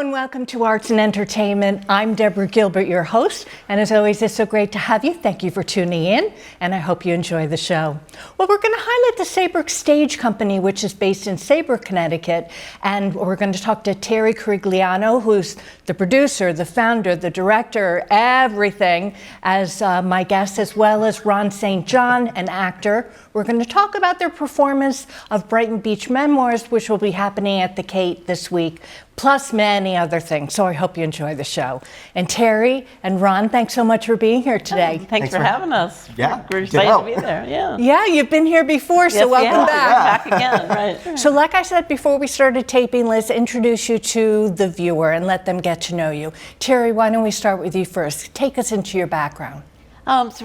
and welcome to Arts and Entertainment. I'm Deborah Gilbert, your host, and as always, it's so great to have you. Thank you for tuning in, and I hope you enjoy the show. Well, we're going to highlight the Saybrook Stage Company, which is based in Saybrook, Connecticut, and we're going to talk to Terry Carigliano, who's the producer, the founder, the director, everything, as my guest, as well as Ron St. John, an actor. We're going to talk about their performance of Brighton Beach Memoirs, which will be happening at the Kate this week, plus many other things. So I hope you enjoy the show. And Terry and Ron, thanks so much for being here today. Thanks for having us. Yeah, we're excited to be there. Yeah. Yeah, you've been here before, so welcome back. Back again, right. So like I said before we started taping, let's introduce you to the viewer and let them get to know you. Terry, why don't we start with you first? Take us into your background. So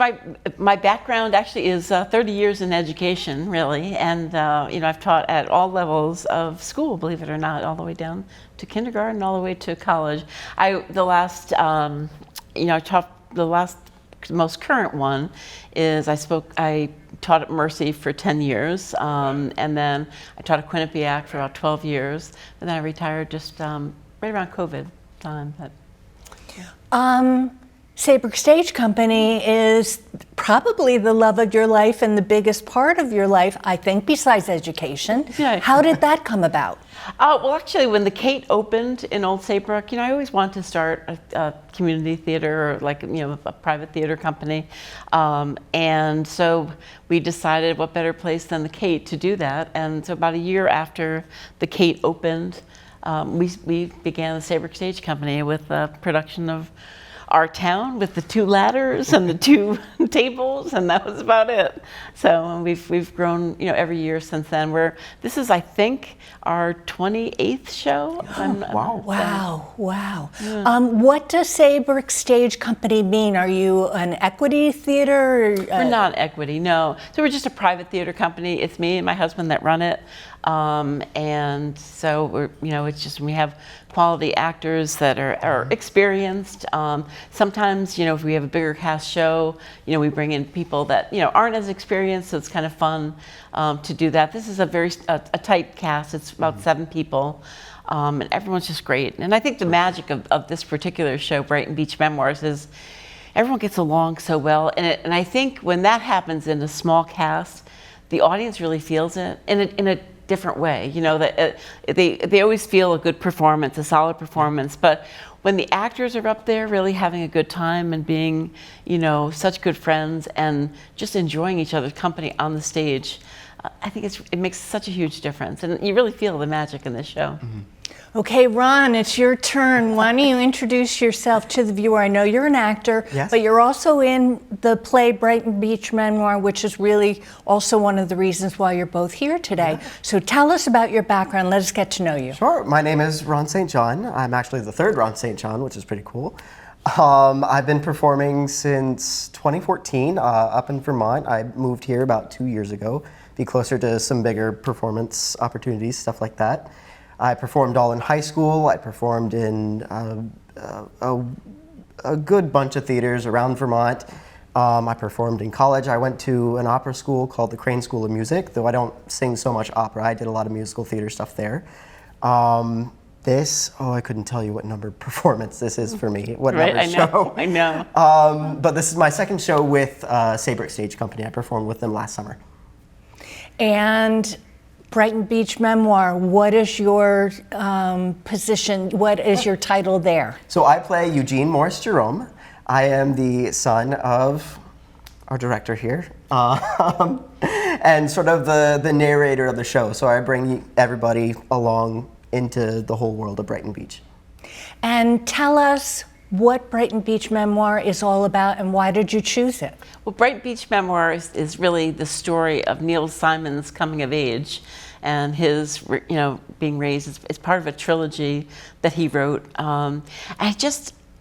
my background actually is 30 years in education, really, and I've taught at all levels of school, believe it or not, all the way down to kindergarten, all the way to college. The last most current one is I taught at Mercy for 10 years, and then I taught at Quinnipiac for about 12 years, and then I retired just right around COVID time. Saybrook Stage Company is probably the love of your life and the biggest part of your life, I think, besides education. Yeah. How did that come about? Well, actually, when the Kate opened in Old Saybrook, I always wanted to start a community theater or a private theater company. And so we decided what better place than the Kate to do that. And so about a year after the Kate opened, we began the Saybrook Stage Company with a production of Our Town with the 2 ladders and the 2 tables, and that was about it. So we've grown, every year since then. This is, I think, our 28th show. Wow. Yeah. What does Saybrook Stage Company mean? Are you an equity theater? We're not equity, no. So we're just a private theater company. It's me and my husband that run it. And so we're, it's just, we have quality actors that are experienced. Sometimes, if we have a bigger cast show, we bring in people that, aren't as experienced, so it's kind of fun to do that. This is a very tight cast. It's about 7 people, and everyone's just great. And I think the magic of this particular show, Brighton Beach Memoirs, is everyone gets along so well. And I think when that happens in a small cast, the audience really feels it in a different way. That they always feel a good performance, a solid performance. But when the actors are up there really having a good time and being, such good friends and just enjoying each other's company on the stage, I think it makes such a huge difference. And you really feel the magic in this show. Mm-hmm. Okay, Ron, it's your turn. Why don't you introduce yourself to the viewer? I know you're an actor, yes, but you're also in the play Brighton Beach Memoir, which is really also one of the reasons why you're both here today. Yeah. So tell us about your background. Let us get to know you. Sure. My name is Ron St. John. I'm actually the 3rd Ron St. John, which is pretty cool. I've been performing since 2014 up in Vermont. I moved here about 2 years ago, be closer to some bigger performance opportunities, stuff like that. I performed all in high school. I performed in a good bunch of theaters around Vermont. I performed in college. I went to an opera school called the Crane School of Music, though I don't sing so much opera. I did a lot of musical theater stuff there. I couldn't tell you what number performance this is for me, what number show. I know. But this is my 2nd show with Saybrook Stage Company. I performed with them last summer. And Brighton Beach Memoir, what is your position? What is your title there? So I play Eugene Morris Jerome. I am the son of our director here, and sort of the narrator of the show. So I bring everybody along into the whole world of Brighton Beach. And tell us what Brighton Beach Memoir is all about and why did you choose it? Well, Brighton Beach Memoir is really the story of Neil Simon's coming of age and his, being raised as part of a trilogy that he wrote.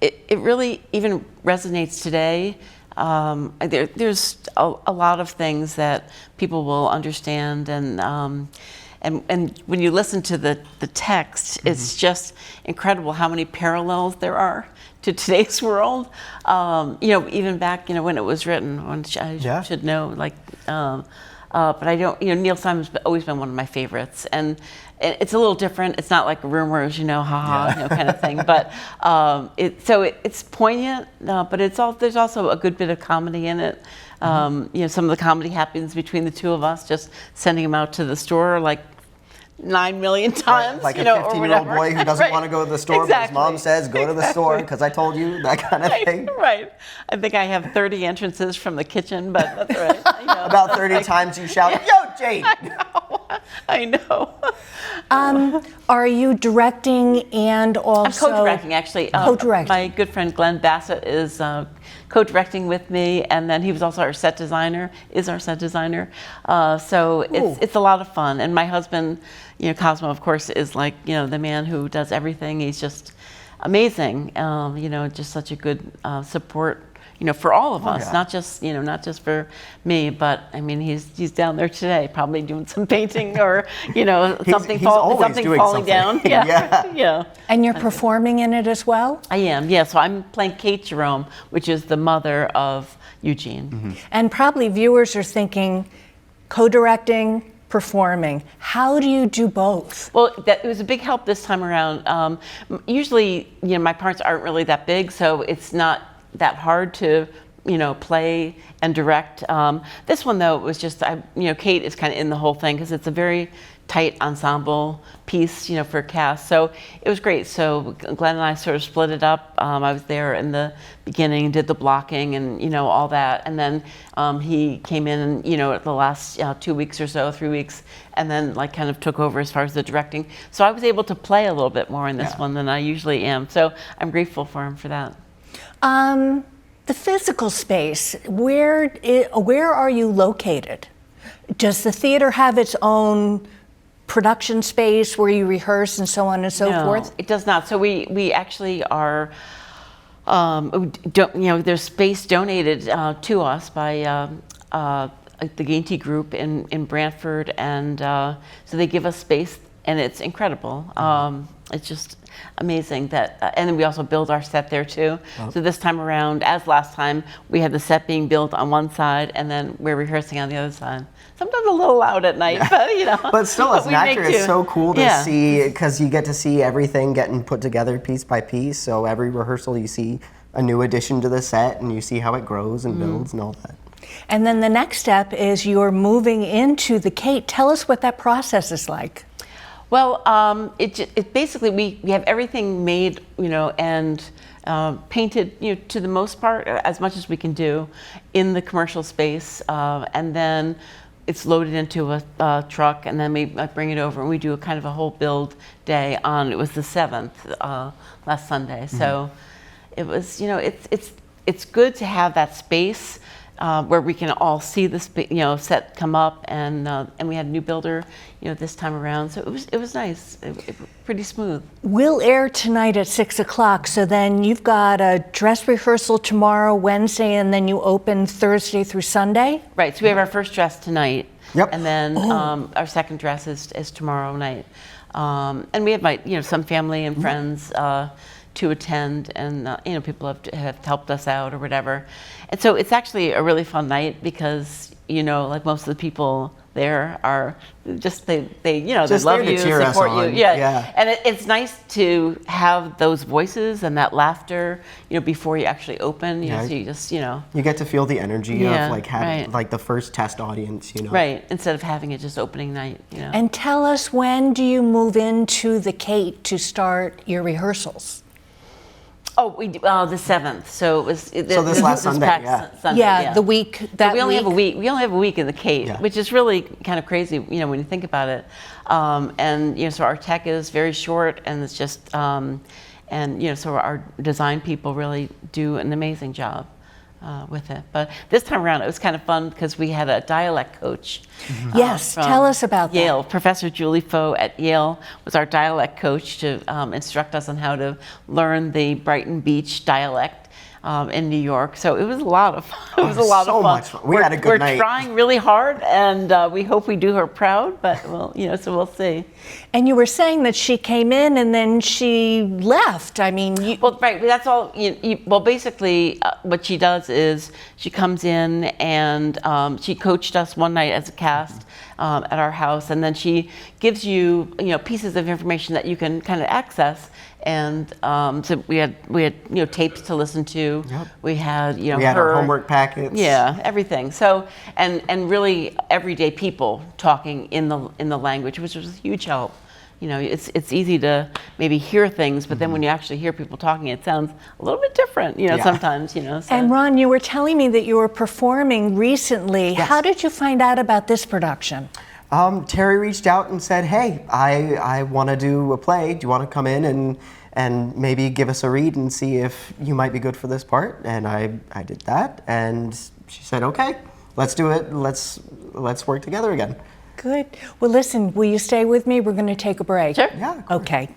It really even resonates today. There's a lot of things that people will understand, and when you listen to the text, it's just incredible how many parallels there are to today's world. Even back, when it was written, I should know, but I don't, Neil Simon's always been one of my favorites. And it's a little different. It's not like Rumors, haha, kind of thing. But it's poignant, but there's also a good bit of comedy in it. Some of the comedy happens between the two of us, just sending him out to the store like 9 million times, like a 15-year-old boy who doesn't want to go to the store, but his mom says, go to the store because I told you, that kind of thing. Right. I think I have 30 entrances from the kitchen, but that's all right. About 30 times you shout, yo, Jane! I know. Are you directing and also... I'm co-directing, actually. Co-directing. My good friend Glenn Bassett is co-directing with me, and then he was also our set designer, so it's a lot of fun. And my husband, Cosmo, of course, is like, the man who does everything. He's just amazing, just such a good support, for all of us, not just for me, but I mean, he's down there today, probably doing some painting or, something falling down. Yeah. And you're performing in it as well? I am, yeah. So I'm playing Kate Jerome, which is the mother of Eugene. Mm-hmm. And probably viewers are thinking, co-directing, performing. How do you do both? Well, it was a big help this time around. Usually, my parts aren't really that big, so it's not that hard to play and direct. This one though, it was just Kate is kind of in the whole thing because it's a very tight ensemble piece for a cast, so it was great. So Glenn and I sort of split it up. I was there in the beginning, did the blocking and all that, and then he came in the last 2 weeks or so, 3 weeks, and then like kind of took over as far as the directing. So I was able to play a little bit more in this one than I usually am, so I'm grateful for him for that. The physical space, where are you located? Does the theater have its own production space where you rehearse and so on and so forth? No, it does not. So we actually are, there's space donated to us by the Gainty Group in Brantford, and so they give us space, and it's incredible. It's just amazing that, and then we also build our set there too. Oh. So this time around, as last time, we had the set being built on one side, and then we're rehearsing on the other side. Sometimes a little loud at night, but But still, as an actor, it's so cool to see, because you get to see everything getting put together piece by piece. So every rehearsal, you see a new addition to the set, and you see how it grows and builds and all that. And then the next step is you're moving into the Kate. Tell us what that process is like. Well, it basically, we have everything made, and painted, to the most part, as much as we can do in the commercial space, and then it's loaded into a truck, and then we bring it over, and we do a kind of a whole build day on. It was the 7th last Sunday, so it was, it's good to have that space. Where we can all see this, set come up, and we had a new builder, this time around. So it was nice, pretty smooth. We'll air tonight at 6 o'clock. So then you've got a dress rehearsal tomorrow, Wednesday, and then you open Thursday through Sunday. Right. So we have our first dress tonight. Yep. And then our second dress is tomorrow night. And we have some family and friends to attend, and people have helped us out or whatever. And so it's actually a really fun night because like most of the people there are just they love you, support you. Yeah. And it's nice to have those voices and that laughter before you actually open. So you just you get to feel the energy of like having like the first test audience. Right, instead of having it just opening night. And tell us, when do you move into the Kate to start your rehearsals? Oh, we the 7th. So it was. This last Sunday, Sunday, the week that so we only have a week. We only have a week in the Kate, which is really kind of crazy, when you think about it. And so our tech is very short, and it's just, so our design people really do an amazing job with it. But this time around, it was kind of fun because we had a dialect coach. Yes, tell us about that. Yale. Professor Julie Foe at Yale was our dialect coach to instruct us on how to learn the Brighton Beach dialect. in New York. So it was a lot of fun. It was a lot so of fun. much fun. We had a good night. We're trying really hard, and we hope we do her proud. But so we'll see. And you were saying that she came in and then she left. I mean, well, right. That's all. Well, basically, what she does is she comes in and she coached us one night as a cast at our house, and then she gives you pieces of information that you can kind of access. And so we had tapes to listen to. Yep. We had we had our homework packets. Yeah, everything. So and really everyday people talking in the language, which was a huge help. It's easy to maybe hear things, but then when you actually hear people talking, it sounds a little bit different. Sometimes. So. And Ron, you were telling me that you were performing recently. Yes. How did you find out about this production? Terry reached out and said, "Hey, I want to do a play. Do you want to come in and maybe give us a read and see if you might be good for this part?" And I did that, and she said, "Okay, let's do it. Let's work together again." Good. Well, listen, will you stay with me? We're going to take a break. Sure. Yeah. Of course. Okay.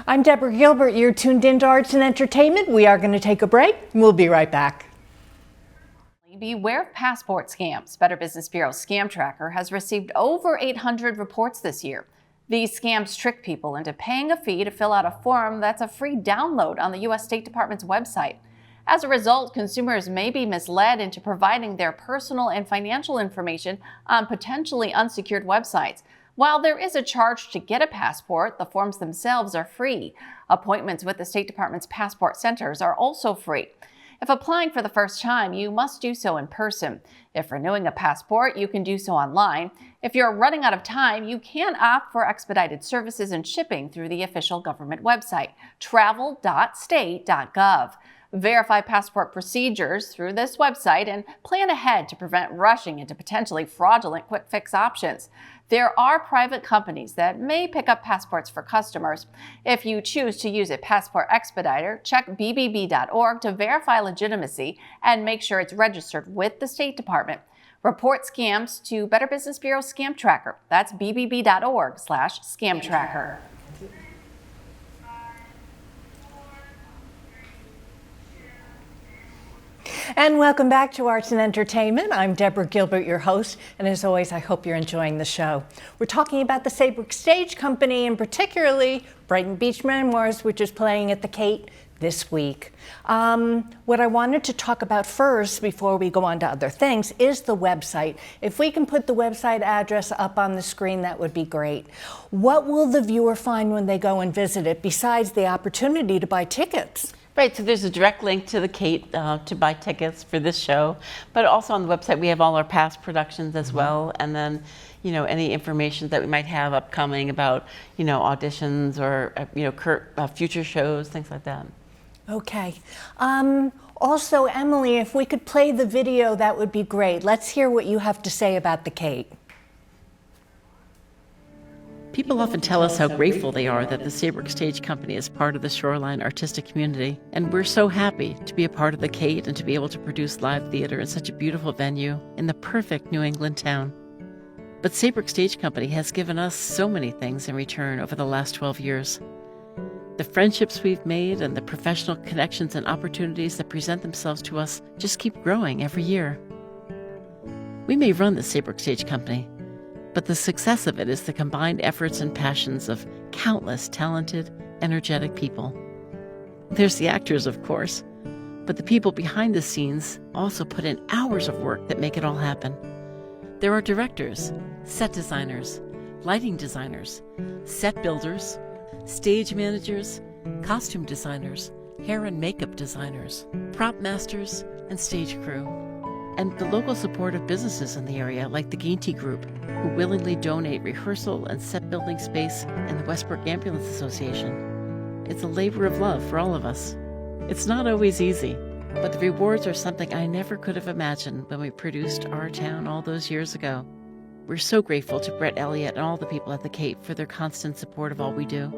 I'm Deborah Gilbert. You're tuned into Arts and Entertainment. We are going to take a break. We'll be right back. Beware of passport scams. Better Business Bureau's Scam Tracker has received over 800 reports this year. These scams trick people into paying a fee to fill out a form that's a free download on the U.S. State Department's website. As a result, consumers may be misled into providing their personal and financial information on potentially unsecured websites. While there is a charge to get a passport, the forms themselves are free. Appointments with the State Department's passport centers are also free. If applying for the first time, you must do so in person. If renewing a passport, you can do so online. If you're running out of time, you can opt for expedited services and shipping through the official government website, travel.state.gov. Verify passport procedures through this website and plan ahead to prevent rushing into potentially fraudulent quick fix options. There are private companies that may pick up passports for customers. If you choose to use a passport expediter, check bbb.org to verify legitimacy and make sure it's registered with the State Department. Report scams to Better Business Bureau Scam Tracker. That's bbb.org/scam tracker. And welcome back to Arts and Entertainment. I'm Deborah Gilbert, your host, and as always, I hope you're enjoying the show. We're talking about the Saybrook Stage Company, and particularly Brighton Beach Memoirs, which is playing at the Kate this week. What I wanted to talk about first, before we go on to other things, is the website. If we can put the website address up on the screen, that would be great. What will the viewer find when they go and visit it, besides the opportunity to buy tickets? Right, so there's a direct link to the Kate to buy tickets for this show, but also on the website we have all our past productions as well, and then any information that we might have upcoming about auditions or future shows, things like that. Okay. Also, Emily, if we could play the video, that would be great. Let's hear what you have to say about the Kate. People often tell us how grateful they are that the Saybrook Stage Company is part of the Shoreline artistic community, and we're so happy to be a part of the Kate and to be able to produce live theater in such a beautiful venue in the perfect New England town. But Saybrook Stage Company has given us so many things in return over the last 12 years. The friendships we've made and the professional connections and opportunities that present themselves to us just keep growing every year. We may run the Saybrook Stage Company, but the success of it is the combined efforts and passions of countless talented, energetic people. There's the actors, of course, but the people behind the scenes also put in hours of work that make it all happen. There are directors, set designers, lighting designers, set builders, stage managers, costume designers, hair and makeup designers, prop masters, and stage crew. And the local support of businesses in the area like the Gainty Group, who willingly donate rehearsal and set building space, and the Westbrook Ambulance Association. It's a labor of love for all of us. It's not always easy, but the rewards are something I never could have imagined when we produced Our Town all those years ago. We're so grateful to Brett Elliott and all the people at the Cape for their constant support of all we do.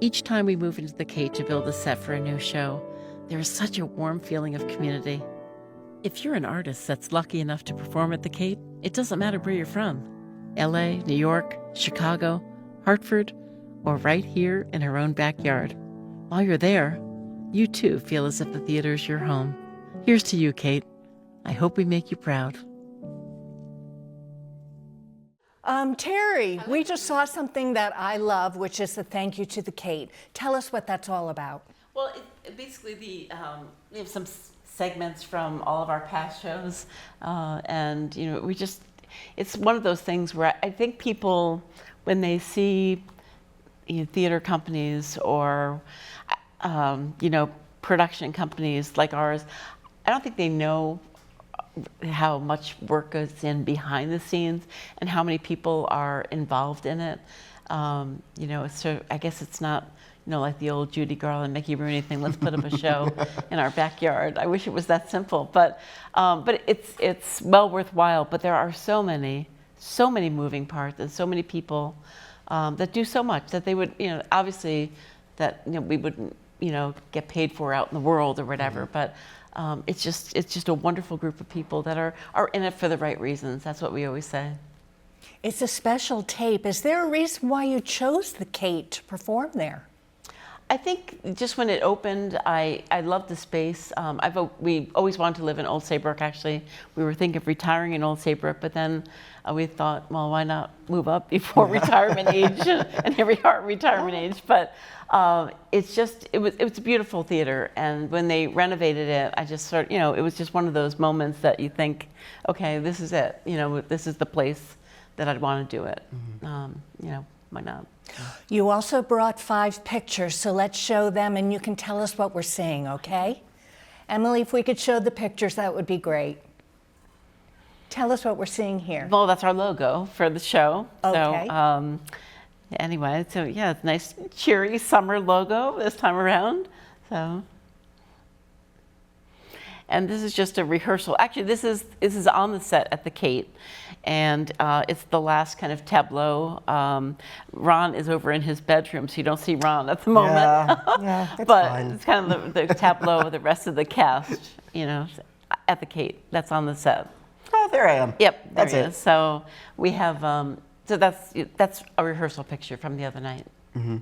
Each time we move into the Cape to build a set for a new show, there is such a warm feeling of community. If you're an artist that's lucky enough to perform at the Cape, it doesn't matter where you're from. LA, New York, Chicago, Hartford, or right here in our own backyard. While you're there, you too feel as if the theater is your home. Here's to you, Kate. I hope we make you proud. Terry, we just saw something that I love, which is the thank you to the Kate. Tell us what that's all about. Well, basically, we have some segments from all of our past shows, and it's one of those things where I think people, when they see theater companies or production companies like ours, I don't think they know how much work goes in behind the scenes and how many people are involved in it. So I guess it's not, like the old Judy Garland, Mickey Rooney thing, let's put up a show in our backyard. I wish it was that simple, but it's well worthwhile. But there are so many moving parts and so many people that do so much that they would, obviously that we wouldn't, get paid for out in the world or whatever, but it's just a wonderful group of people that are in it for the right reasons. That's what we always say. It's a special tape. Is there a reason why you chose the Kate to perform there? I think just when it opened, I loved the space. We always wanted to live in Old Saybrook, actually. We were thinking of retiring in Old Saybrook, but then we thought, well, why not move up before retirement age? And here we are at retirement age. But it was a beautiful theater. And when they renovated it, I just it was just one of those moments that you think, okay, this is it. This is the place that I'd want to do it. Mm-hmm. Why not? You also brought 5 pictures, so let's show them and you can tell us what we're seeing, okay? Emily, if we could show the pictures, that would be great. Tell us what we're seeing here. Well, that's our logo for the show. Okay. So, anyway, it's a nice, cheery summer logo this time around. So, and this is just a rehearsal. Actually, this is on the set at the Kate, and it's the last kind of tableau. Ron is over in his bedroom, so you don't see Ron at the moment. Yeah, it's but fine. it's kind of the tableau of the rest of the cast, at the Kate. That's on the set. Oh, there I am. Yep, That's there he it. is. So we have, so that's a rehearsal picture from the other night. Mm-hmm.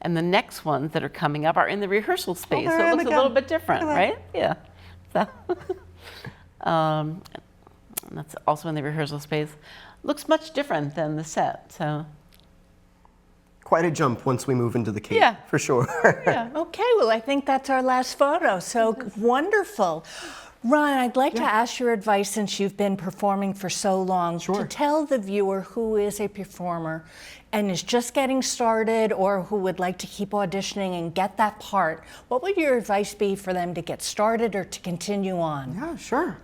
And the next ones that are coming up are in the rehearsal space, there so I it am looks a again. little bit different, Look at right? Yeah. So, that's also in the rehearsal space. Looks much different than the set, so. Quite a jump once we move into the Kate, Yeah. for sure. Yeah. Okay, well, I think that's our last photo, so wonderful. Ron, I'd like to ask your advice since you've been performing for so long to tell the viewer who is a performer and is just getting started or who would like to keep auditioning and get that part. What would your advice be for them to get started or to continue on? Yeah, sure.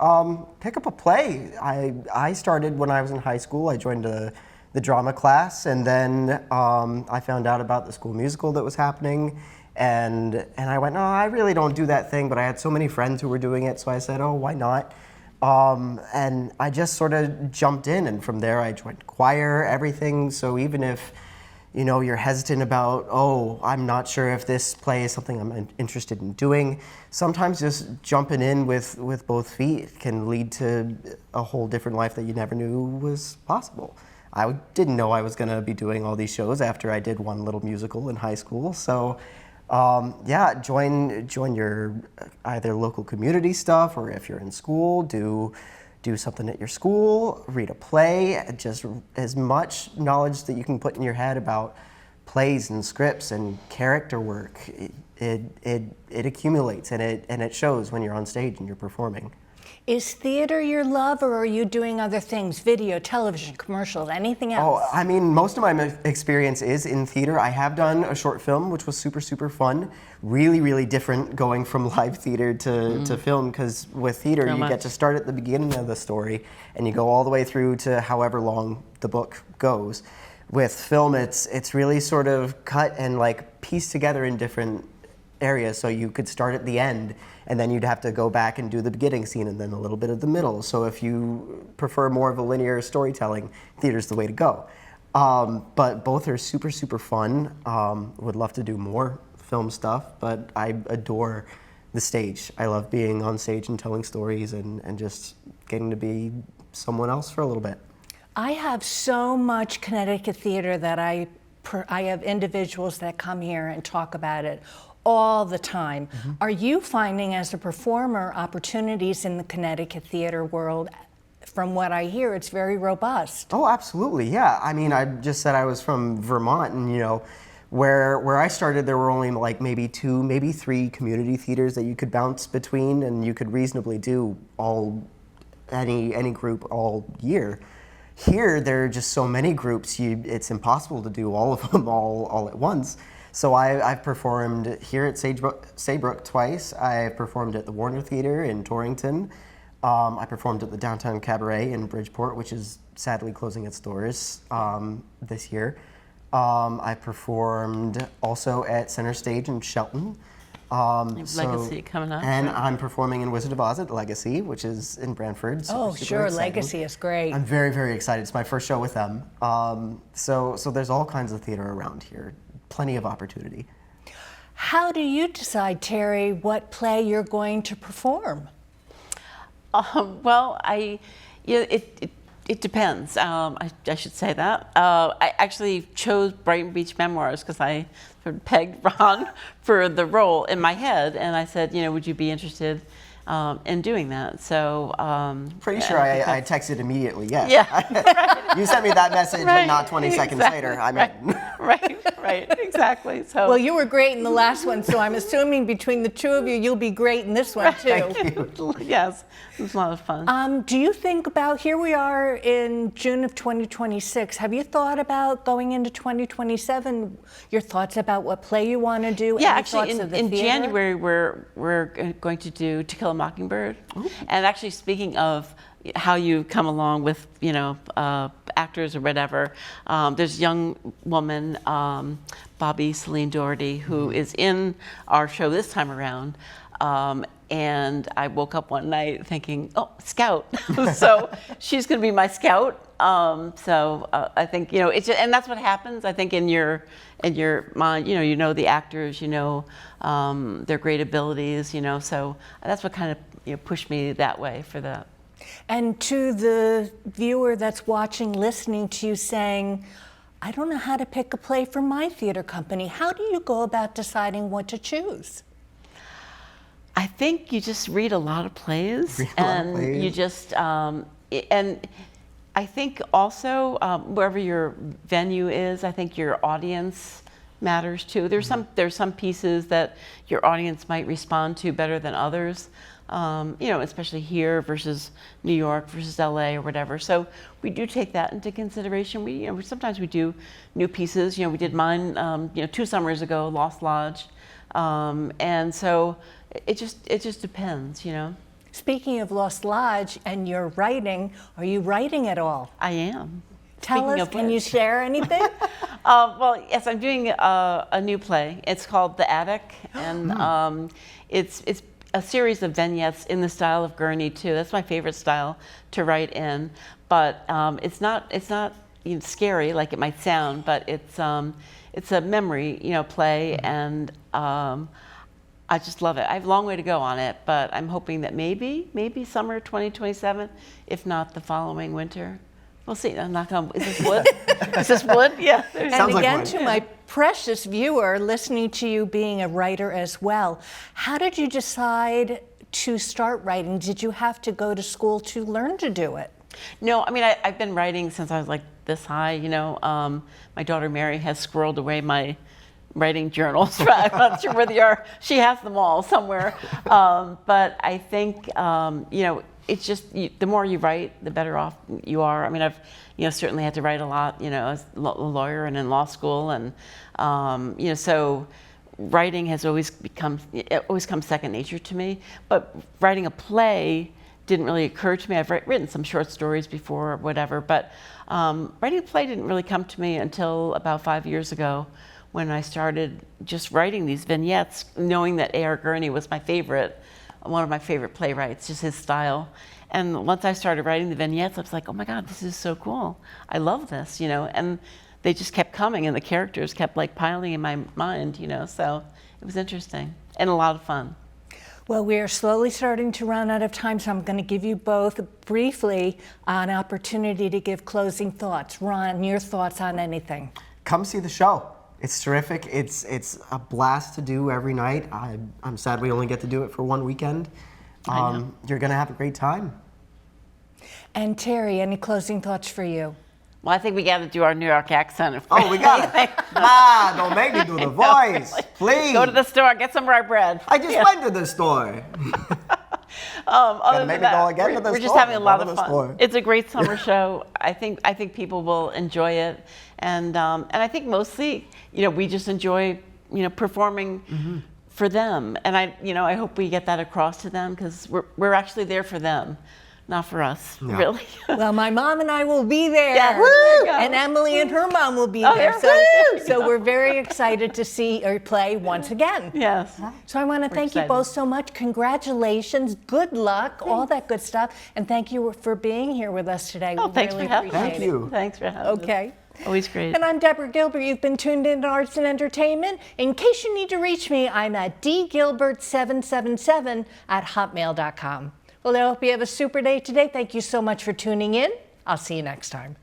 Pick up a play. I started when I was in high school. I joined the drama class, and then I found out about the school musical that was happening. And I went, no, I really don't do that thing, but I had so many friends who were doing it, so I said, oh, why not? And I just sort of jumped in, and from there I joined choir, everything. So even if, you're hesitant about, oh, I'm not sure if this play is something I'm interested in doing, sometimes just jumping in with both feet can lead to a whole different life that you never knew was possible. I didn't know I was going to be doing all these shows after I did one little musical in high school. So join your either local community stuff, or if you're in school, do something at your school, read a play, just as much knowledge that you can put in your head about plays and scripts and character work. It accumulates and it shows when you're on stage and you're performing. Is theater your love, or are you doing other things? Video, television, commercials, anything else? Oh, I mean, most of my experience is in theater. I have done a short film, which was super, super fun. Really, really different going from live theater to film, because with theater, you get to start at the beginning of the story, and you go all the way through to however long the book goes. With film, it's really sort of cut and pieced together in different areas, so you could start at the end, and then you'd have to go back and do the beginning scene and then a little bit of the middle. So if you prefer more of a linear storytelling, theater's the way to go. But both are super, super fun. Would love to do more film stuff, but I adore the stage. I love being on stage and telling stories and just getting to be someone else for a little bit. I have so much Connecticut theater that I have individuals that come here and talk about it all the time. Are you finding as a performer opportunities in the Connecticut theater world? From what I hear, it's very robust. Oh, absolutely, yeah. I mean, I just said I was from Vermont, and where I started, there were only like maybe 2, maybe 3 community theaters that you could bounce between, and you could reasonably do any group all year. Here, there are just so many groups, it's impossible to do all of them all at once. So I've performed here at Saybrook twice. I've performed at the Warner Theater in Torrington. I performed at the Downtown Cabaret in Bridgeport, which is sadly closing its doors this year. I performed also at Center Stage in Shelton. Legacy coming up. And I'm performing in Wizard of Oz at Legacy, which is in Brantford. Oh, super sure, exciting. Legacy is great. I'm very, very excited. It's my first show with them. So there's all kinds of theater around here. Plenty of opportunity. How do you decide, Terry, what play you're going to perform? Well, it depends. I should say that. I actually chose Brighton Beach Memoirs because I sort of pegged Ron for the role in my head, and I said, would you be interested in doing that? So pretty sure I texted immediately, yes. Yeah. You sent me that message and not 20 seconds later. I'm in. Right, exactly. So Well, you were great in the last one, so I'm assuming between the two of you, you'll be great in this one too. Thank you. Yes, it was a lot of fun. Do you think about, here we are in June of 2026, have you thought about going into 2027, your thoughts about what play you want to do? Yeah, any actually, thoughts of the in theater? January, we're going to do To Kill a Mockingbird. Ooh. And actually, speaking of how you come along with, actors or whatever, there's a young woman, Bobby Celine Doherty, who is in our show this time around. And I woke up one night thinking, oh, Scout. So she's going to be my Scout. I think, it's just, and that's what happens. I think in your mind, you know the actors, their great abilities, so that's what kind of pushed me that way for that. And to the viewer that's watching, listening to you saying, I don't know how to pick a play for my theater company, how do you go about deciding what to choose? I think you just read a lot of plays, you just, and I think also wherever your venue is, I think your audience matters too. There's some pieces that your audience might respond to better than others, especially here versus New York versus LA or whatever. So we do take that into consideration. Sometimes we do new pieces. We did mine, 2 summers ago, Lost Lodge, and so it just depends, Speaking of Lost Lodge and your writing, are you writing at all? I am. Tell us, can you share anything? Well, yes, I'm doing a new play. It's called The Attic, and it's a series of vignettes in the style of Gurney too. That's my favorite style to write in, but it's not scary like it might sound, but it's a memory play, and I just love it. I have a long way to go on it, but I'm hoping that maybe summer 2027, if not the following winter. We'll see. I'm not going. Is this wood? Is this wood? Yeah. And Sounds like again, wood. to my precious viewer, listening to you being a writer as well, how did you decide to start writing? Did you have to go to school to learn to do it? No, I mean, I've been writing since I was like this high. My daughter Mary has squirreled away my writing journals. I'm not sure where they are. She has them all somewhere. But I think, it's just, the more you write, the better off you are. I mean, I've, certainly had to write a lot, as a lawyer and in law school. And, so writing has always come second nature to me. But writing a play didn't really occur to me. I've written some short stories before or whatever, but writing a play didn't really come to me until about 5 years ago, when I started just writing these vignettes, knowing that A.R. Gurney was one of my favorite playwrights, just his style. And once I started writing the vignettes, I was like, oh my God, this is so cool. I love this, and they just kept coming, and the characters kept piling in my mind, so it was interesting and a lot of fun. Well, we are slowly starting to run out of time, so I'm going to give you both briefly an opportunity to give closing thoughts. Ron, your thoughts on anything? Come see the show. It's terrific. It's a blast to do every night. I'm sad we only get to do it for one weekend. You're going to have a great time. And Terry, any closing thoughts for you? Well, I think we got to do our New York accent. Oh, we got it. Don't make me do the voice, please. Go to the store, get some rye bread. I just went to the store. Other make than me go that, again to the we're just store. having a lot Go of to the fun. store. It's a great summer show. I think people will enjoy it, and I think mostly, we just enjoy, performing for them, and I hope we get that across to them because we're actually there for them, not for us, really. Well, my mom and I will be there. Yeah, there you go. And Emily and her mom will be Oh, there. yeah. So we're very excited to see her play once again. Yes. So I want to thank you excited. both so much. Congratulations, good luck, all that good stuff. And thank you for being here with us today. Oh, We thanks really for having appreciate Thank it. you. Thanks for having us. Okay. Always great. And I'm Deborah Gilbert. You've been tuned in to Arts and Entertainment. In case you need to reach me, I'm at dgilbert777@hotmail.com. Well, I hope you have a super day today. Thank you so much for tuning in. I'll see you next time.